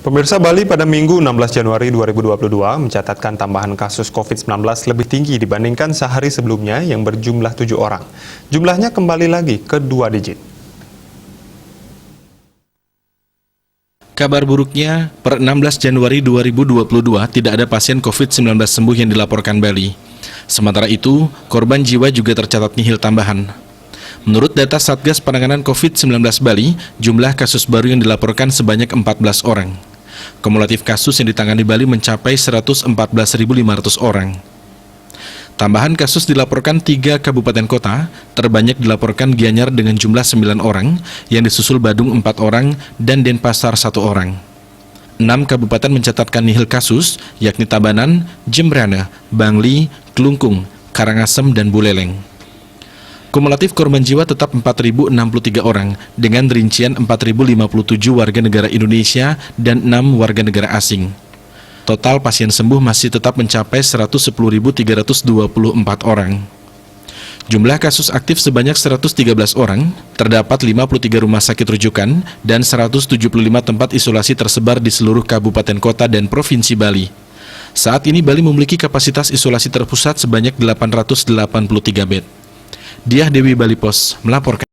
Pemirsa, Bali pada Minggu 16 Januari 2022 mencatatkan tambahan kasus COVID-19 lebih tinggi dibandingkan sehari sebelumnya yang berjumlah 7 orang. Jumlahnya kembali lagi ke 2 digit. Kabar buruknya, per 16 Januari 2022 tidak ada pasien COVID-19 sembuh yang dilaporkan Bali. Sementara itu, korban jiwa juga tercatat nihil tambahan. Menurut data Satgas Penanganan COVID-19 Bali, jumlah kasus baru yang dilaporkan sebanyak 14 orang. Kumulatif kasus yang ditangani Bali mencapai 114.500 orang. Tambahan kasus dilaporkan 3 kabupaten kota, terbanyak dilaporkan Gianyar dengan jumlah 9 orang, yang disusul Badung 4 orang, dan Denpasar 1 orang. 6 kabupaten mencatatkan nihil kasus, yakni Tabanan, Jembrana, Bangli, Klungkung, Karangasem, dan Buleleng. Kumulatif korban jiwa tetap 4.063 orang, dengan rincian 4.057 warga negara Indonesia dan 6 warga negara asing. Total pasien sembuh masih tetap mencapai 110.324 orang. Jumlah kasus aktif sebanyak 113 orang, terdapat 53 rumah sakit rujukan, dan 175 tempat isolasi tersebar di seluruh kabupaten kota dan provinsi Bali. Saat ini Bali memiliki kapasitas isolasi terpusat sebanyak 883 bed. Diah Dewi, Bali Pos, melaporkan.